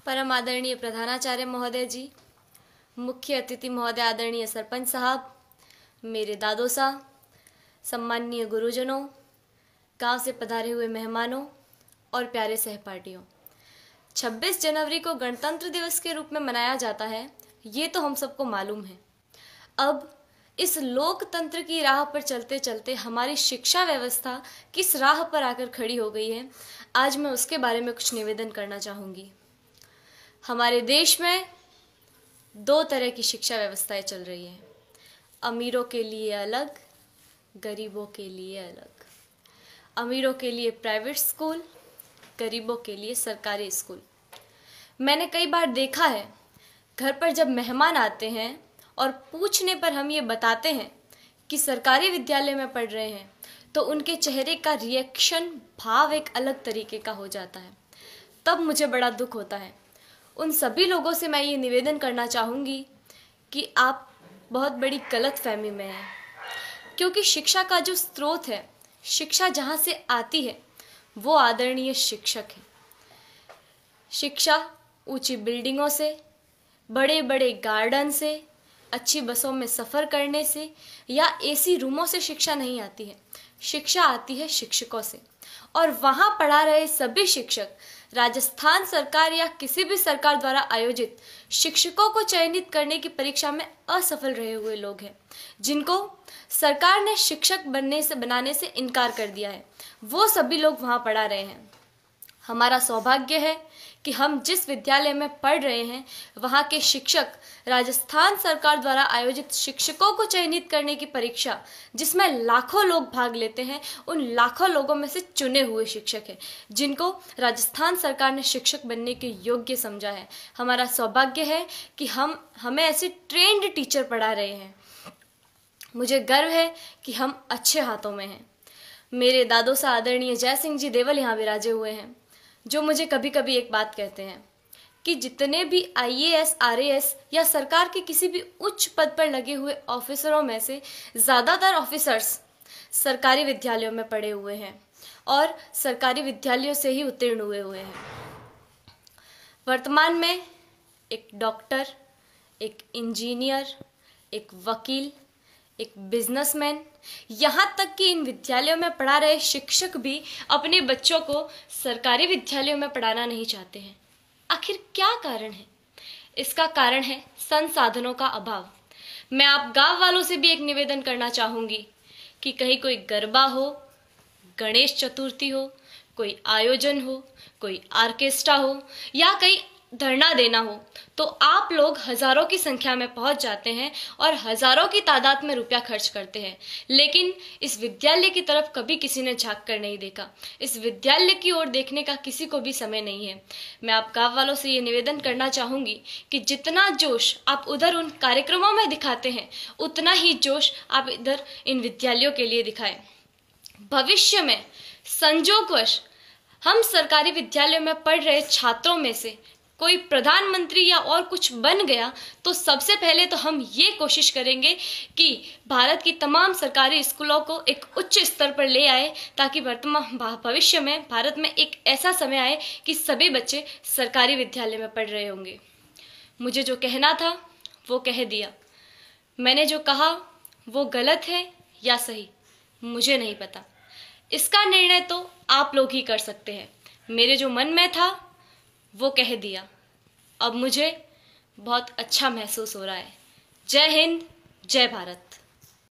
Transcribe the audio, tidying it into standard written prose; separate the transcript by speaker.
Speaker 1: परम आदरणीय प्रधानाचार्य महोदय जी, मुख्य अतिथि महोदय आदरणीय सरपंच साहब, मेरे दादो साहब, सम्माननीय गुरुजनों, गांव से पधारे हुए मेहमानों और प्यारे सहपाठियों। 26 जनवरी को गणतंत्र दिवस के रूप में मनाया जाता है, ये तो हम सबको मालूम है। अब इस लोकतंत्र की राह पर चलते चलते हमारी शिक्षा व्यवस्था किस राह पर आकर खड़ी हो गई है, आज मैं उसके बारे में कुछ निवेदन करना चाहूँगी। हमारे देश में दो तरह की शिक्षा व्यवस्थाएं चल रही हैं, अमीरों के लिए अलग, गरीबों के लिए अलग। अमीरों के लिए प्राइवेट स्कूल, गरीबों के लिए सरकारी स्कूल। मैंने कई बार देखा है, घर पर जब मेहमान आते हैं और पूछने पर हम ये बताते हैं कि सरकारी विद्यालय में पढ़ रहे हैं, तो उनके चेहरे का रिएक्शन, भाव एक अलग तरीके का हो जाता है। तब मुझे बड़ा दुख होता है। उन सभी लोगों से मैं ये निवेदन करना चाहूँगी कि आप बहुत बड़ी गलतफहमी में हैं, क्योंकि शिक्षा का जो स्रोत है, शिक्षा जहाँ से आती है वो आदरणीय शिक्षक है। शिक्षा ऊंची बिल्डिंगों से, बड़े बड़े गार्डन से, अच्छी बसों में सफ़र करने से या एसी रूमों से शिक्षा नहीं आती है। शिक्षा आती है शिक्षकों से, और वहाँ पढ़ा रहे सभी शिक्षक राजस्थान सरकार या किसी भी सरकार द्वारा आयोजित शिक्षकों को चयनित करने की परीक्षा में असफल रहे हुए लोग हैं, जिनको सरकार ने शिक्षक बनाने से इनकार कर दिया है। वो सभी लोग वहाँ पढ़ा रहे हैं। हमारा सौभाग्य है कि हम जिस विद्यालय में पढ़ रहे हैं, वहाँ के शिक्षक राजस्थान सरकार द्वारा आयोजित शिक्षकों को चयनित करने की परीक्षा, जिसमें लाखों लोग भाग लेते हैं, उन लाखों लोगों में से चुने हुए शिक्षक हैं, जिनको राजस्थान सरकार ने शिक्षक बनने के योग्य समझा है। हमारा सौभाग्य है कि हमें ऐसे ट्रेंड टीचर पढ़ा रहे हैं। मुझे गर्व है कि हम अच्छे हाथों में हैं। मेरे दादो सा आदरणीय जय सिंह जी देवल यहाँ विराजे हुए हैं, जो मुझे कभी कभी एक बात कहते हैं कि जितने भी IAS, RAS या सरकार के किसी भी उच्च पद पर लगे हुए ऑफिसरों में से ज़्यादातर ऑफिसर्स सरकारी विद्यालयों में पढ़े हुए हैं और सरकारी विद्यालयों से ही उत्तीर्ण हुए हैं। वर्तमान में एक डॉक्टर, एक इंजीनियर, एक वकील, एक बिजनेसमैन, यहाँ तक कि इन विद्यालयों में पढ़ा रहे शिक्षक भी अपने बच्चों को सरकारी विद्यालयों में पढ़ाना नहीं चाहते हैं। आखिर क्या कारण है? इसका कारण है संसाधनों का अभाव। मैं आप गांव वालों से भी एक निवेदन करना चाहूँगी कि कहीं कोई गरबा हो, गणेश चतुर्थी हो, कोई आयोजन हो, कोई ऑर्केस्ट्रा हो या कहीं धरना देना हो, तो आप लोग हजारों की संख्या में पहुंच जाते हैं और हजारों की तादाद में रुपया खर्च करते हैं, लेकिन इस विद्यालय की तरफ कभी किसी ने झांक कर नहीं देखा। इस विद्यालय की ओर देखने का किसी को भी समय नहीं है। मैं आप गांव वालों से ये निवेदन करना चाहूँगी कि जितना जोश आप उधर उन कार्यक्रमों में दिखाते हैं, उतना ही जोश आप इधर इन विद्यालयों के लिए दिखाएं। भविष्य में संजोगवश हम सरकारी विद्यालयों में पढ़ रहे छात्रों में से कोई प्रधानमंत्री या और कुछ बन गया, तो सबसे पहले तो हम ये कोशिश करेंगे कि भारत की तमाम सरकारी स्कूलों को एक उच्च स्तर पर ले आए, ताकि वर्तमान भविष्य में भारत में एक ऐसा समय आए कि सभी बच्चे सरकारी विद्यालय में पढ़ रहे होंगे। मुझे जो कहना था वो कह दिया। मैंने जो कहा वो गलत है या सही, मुझे नहीं पता। इसका निर्णय तो आप लोग ही कर सकते हैं। मेरे जो मन में था वो कह दिया। अब मुझे बहुत अच्छा महसूस हो रहा है। जय हिंद, जय भारत।